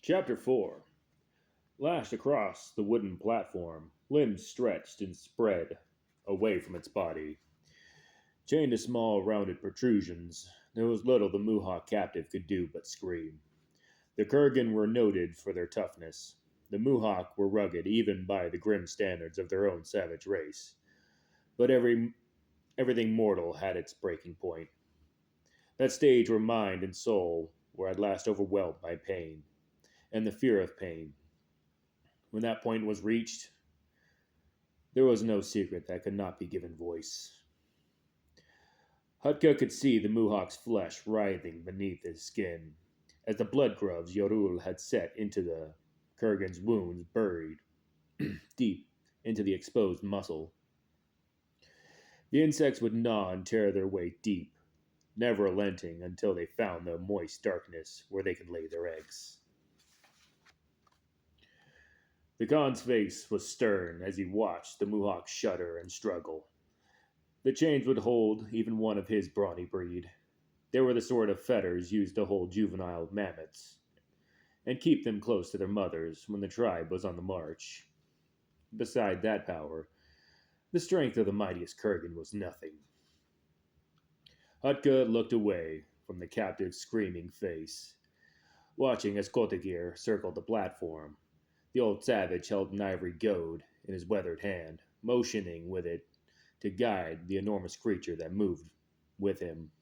Chapter 4. Lashed across the wooden platform, limbs stretched and spread away from its body. Chained to small, rounded protrusions, there was little the Muhawk captive could do but scream. The Kurgan were noted for their toughness. The Muhawk were rugged even by the grim standards of their own savage race. But everything mortal had its breaking point. That stage where mind and soul were at last overwhelmed by pain, and the fear of pain. When that point was reached, there was no secret that could not be given voice. Hutka could see the Muhawk's flesh writhing beneath his skin, as the blood grubs Yorul had set into the Kurgan's wounds buried deep into the exposed muscle. The insects would gnaw and tear their way deep, never relenting until they found the moist darkness where they could lay their eggs. The Khan's face was stern as he watched the Muhawk shudder and struggle. The chains would hold even one of his brawny breed. They were the sort of fetters used to hold juvenile mammoths and keep them close to their mothers when the tribe was on the march. Beside that power, the strength of the mightiest Kurgan was nothing. Hutka looked away from the captive's screaming face, watching as Kotagir circled the platform. The old savage held an ivory goad in his weathered hand, motioning with it to guide the enormous creature that moved with him.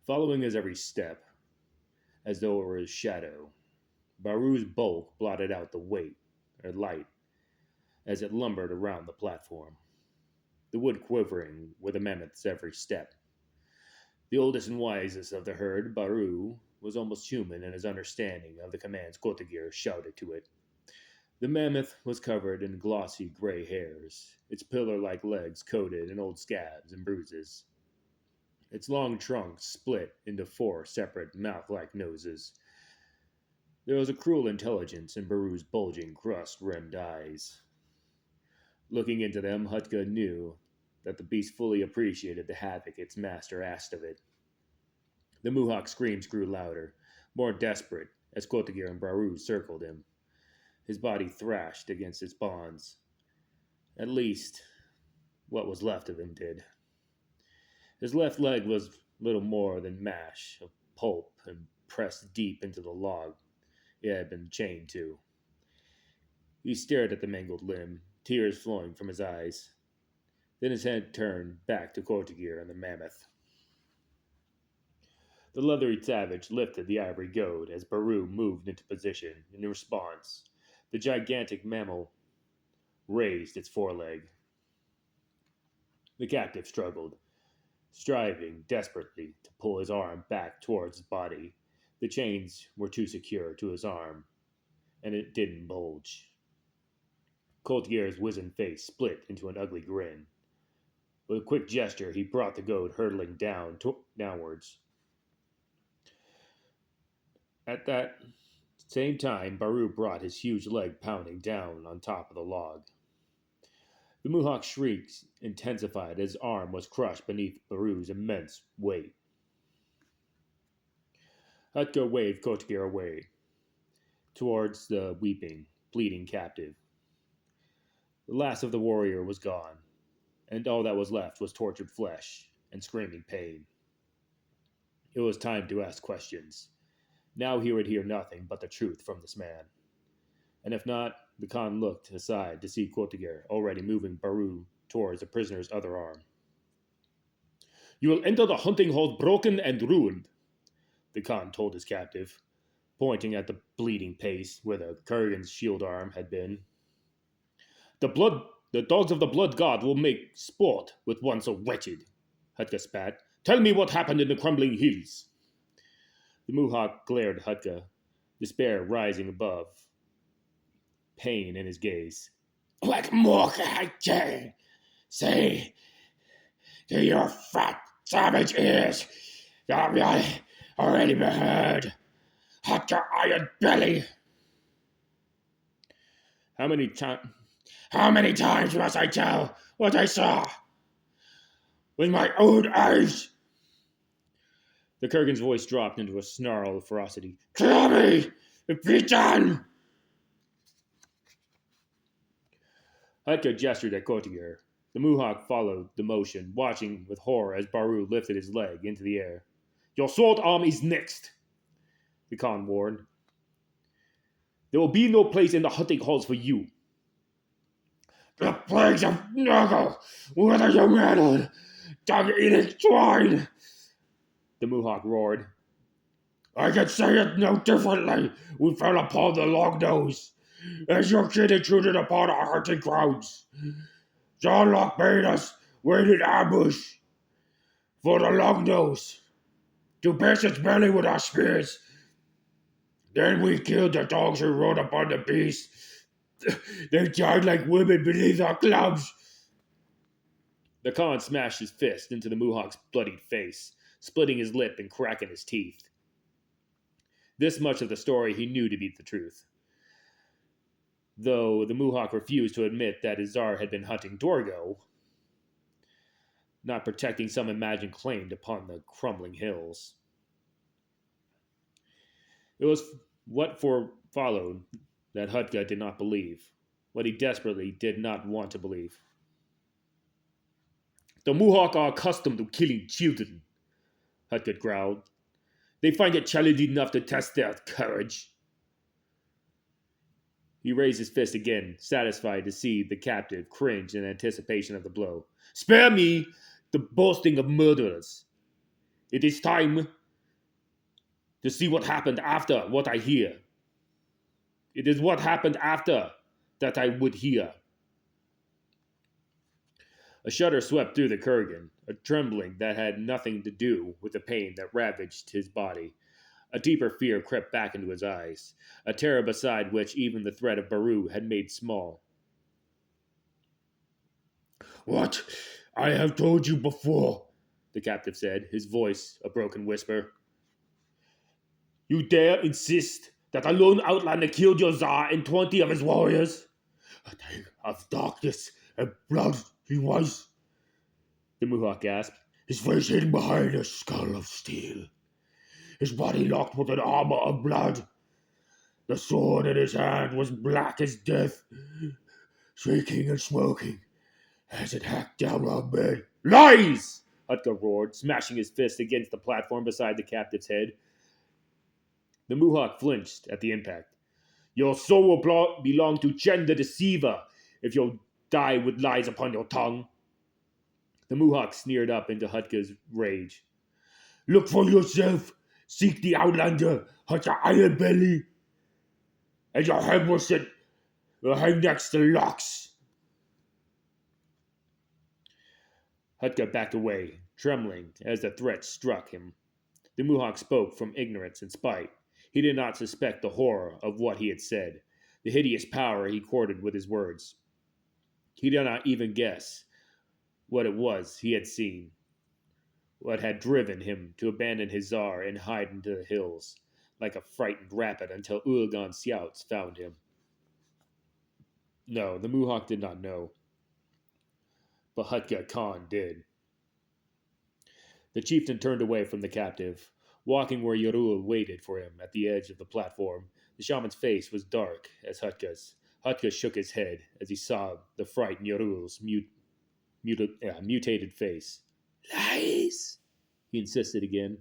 Following his every step, as though it were his shadow, Baru's bulk blotted out the light, as it lumbered around the platform, the wood quivering with the mammoth's every step. The oldest and wisest of the herd, Baru, was almost human in his understanding of the commands Kotagir shouted to it. The mammoth was covered in glossy gray hairs, its pillar-like legs coated in old scabs and bruises. Its long trunk split into four separate mouth-like noses. There was a cruel intelligence in Baru's bulging, crust-rimmed eyes. Looking into them, Hutka knew that the beast fully appreciated the havoc its master asked of it. The Muhawk's screams grew louder, more desperate, as Kotagir and Baru circled him. His body thrashed against its bonds. At least, what was left of him did. His left leg was little more than mash of pulp and pressed deep into the log it had been chained to. He stared at the mangled limb, tears flowing from his eyes. Then his head turned back to Kotagir and the mammoth. The leathery savage lifted the ivory goad as Baru moved into position. In response, the gigantic mammal raised its foreleg. The captive struggled, striving desperately to pull his arm back towards his body. The chains were too secure to his arm, and it didn't bulge. Koltgier's wizened face split into an ugly grin. With a quick gesture, he brought the goad hurtling downwards. At that same time, Baru brought his huge leg pounding down on top of the log. The Muhawk's shrieks intensified as his arm was crushed beneath Baru's immense weight. Hutka waved Kotagir away, towards the weeping, bleeding captive. The last of the warrior was gone, and all that was left was tortured flesh and screaming pain. It was time to ask questions. Now he would hear nothing but the truth from this man. And if not, the Khan looked aside to see Kotagir already moving Baru towards the prisoner's other arm. "You will enter the hunting hall broken and ruined," the Khan told his captive, pointing at the bleeding pace where the Kurgan's shield arm had been. The dogs of the blood god will make sport with one so wretched," Hutka spat. "Tell me what happened in the crumbling hills." The Muhawk glared at Hutka, despair rising above pain in his gaze. "What more can I say? Say to your fat savage ears that I already heard. Hutka Iron Belly. How many times must I tell what I saw with my own eyes?" The Kurgan's voice dropped into a snarl of ferocity. Kill me, if you can! Hutka gestured at Kotiger. The Mohawk followed the motion, watching with horror as Baru lifted his leg into the air. Your sword arm is next, the Khan warned. There will be no place in the hunting halls for you. The plagues of Nurgle, whether you manhood, dog-eating swine! The Mohawk roared. I can say it no differently. We fell upon the Longnose, as your kid intruded upon our hunting grounds. Jarlock made us wait in ambush for the Longnose to pierce its belly with our spears. Then we killed the dogs who rode upon the beast. They died like women beneath our clubs. The Khan smashed his fist into the Mohawk's bloodied face, splitting his lip and cracking his teeth. This much of the story he knew to be the truth, though the Mohawk refused to admit that Izar had been hunting Dorgo, not protecting some imagined claim upon the crumbling hills. It was what followed that Hutka did not believe, what he desperately did not want to believe. The Mohawk are accustomed to killing children, Hutka growled. They find it challenging enough to test their courage. He raised his fist again, satisfied to see the captive cringe in anticipation of the blow. Spare me the boasting of murderers. It is time to see what happened after what I hear. It is what happened after that I would hear. A shudder swept through the Kurgan, a trembling that had nothing to do with the pain that ravaged his body. A deeper fear crept back into his eyes, a terror beside which even the threat of Baru had made small. What I have told you before, the captive said, his voice a broken whisper. You dare insist that a lone outlander killed your Tsar and 20 of his warriors? A thing of darkness and blood he was, the Mohawk gasped, his face hidden behind a skull of steel, his body locked with an armor of blood. The sword in his hand was black as death, shaking and smoking as it hacked down on men. Lies! Hutka roared, smashing his fist against the platform beside the captive's head. The Mohawk flinched at the impact. Your soul will belong to Chen the Deceiver if you die with lies upon your tongue. The Mohawk sneered up into Hutka's rage. Look for yourself. Seek the Outlander, Hutta Iron Belly, and your head will hang next to Locks. Hutka backed away, trembling as the threat struck him. The Mohawk spoke from ignorance and spite. He did not suspect the horror of what he had said, the hideous power he courted with his words. He did not even guess what it was he had seen, what had driven him to abandon his Tsar and hide into the hills, like a frightened rabbit until Ulagan's scouts found him. No, the Mohawk did not know. But Hutka Khan did. The chieftain turned away from the captive, walking where Yarul waited for him at the edge of the platform. The shaman's face was dark as Hutka's. Hutka shook his head as he saw the fright in Yarul's mutated face. Lies! He insisted again.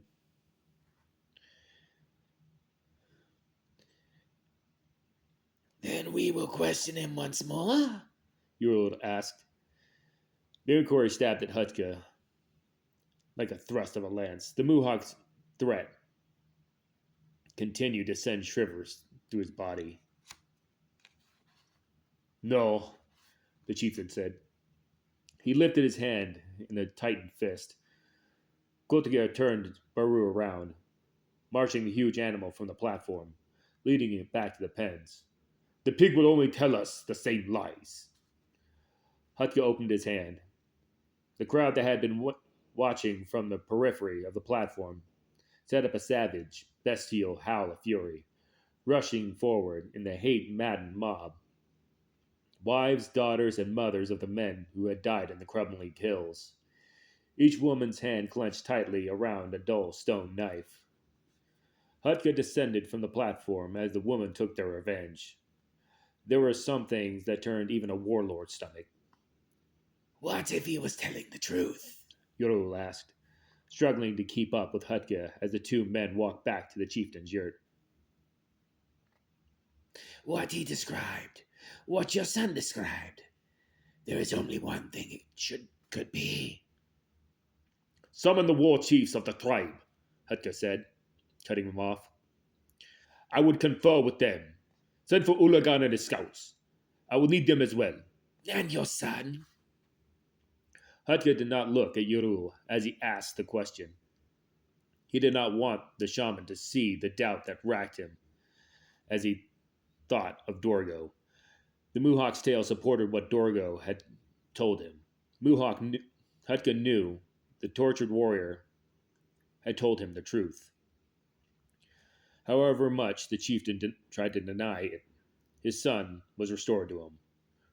Then we will question him once more? Yarul asked. The inquiry stabbed at Hutka like a thrust of a lance. The Mohawk's threat continued to send shivers through his body. No, the chieftain said. He lifted his hand in a tightened fist. Kotigar turned Baru around, marching the huge animal from the platform, leading it back to the pens. The pig will only tell us the same lies. Hutka opened his hand. The crowd that had been watching from the periphery of the platform set up a savage, bestial howl of fury, rushing forward in the hate-maddened mob. Wives, daughters, and mothers of the men who had died in the crumbling hills. Each woman's hand clenched tightly around a dull stone knife. Hutka descended from the platform as the woman took their revenge. There were some things that turned even a warlord's stomach. What if he was telling the truth? Yorul asked, struggling to keep up with Hutka as the two men walked back to the chieftain's yurt. What he described, what your son described. There is only one thing it could be. Summon the war chiefs of the tribe, Hutka said, cutting him off. I would confer with them. Send for Ulagan and his scouts. I will need them as well. And your son? Hutka did not look at Yorul as he asked the question. He did not want the shaman to see the doubt that racked him as he thought of Dorgo. The Muhawk's tale supported what Dorgo had told him. Hutka knew the tortured warrior had told him the truth. However much the chieftain tried to deny it, his son was restored to him,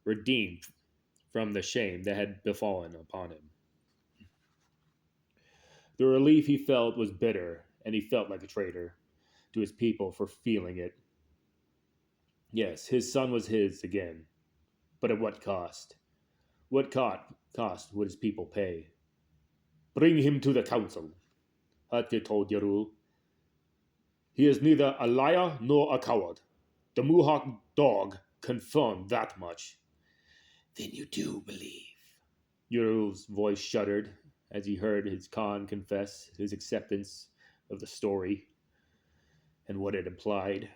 redeemed from the shame that had befallen upon him. The relief he felt was bitter, and he felt like a traitor to his people for feeling it. Yes, his son was his again, but at what cost? What cost would his people pay? Bring him to the council, Hutka told Yorul. He is neither a liar nor a coward. The Muhawk dog confirmed that much. Then you do believe. Yorul's voice shuddered as he heard his Khan confess his acceptance of the story and what it implied.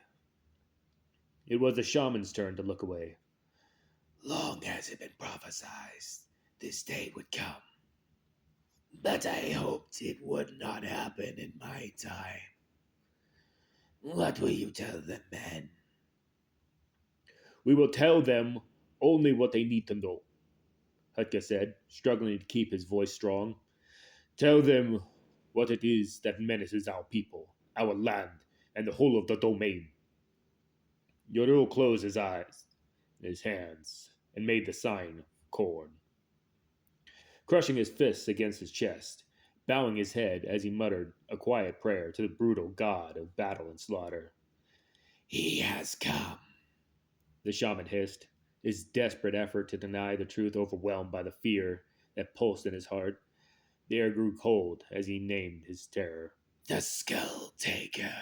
It was the shaman's turn to look away. Long has it been prophesied this day would come. But I hoped it would not happen in my time. What will you tell them, men? We will tell them only what they need to know, Hutka said, struggling to keep his voice strong. Tell them what it is that menaces our people, our land, and the whole of the domain. Yorul closed his eyes, his hands, and made the sign of corn. Crushing his fists against his chest, bowing his head as he muttered a quiet prayer to the brutal god of battle and slaughter. He has come, the shaman hissed, his desperate effort to deny the truth overwhelmed by the fear that pulsed in his heart. The air grew cold as he named his terror. The Skull Taker.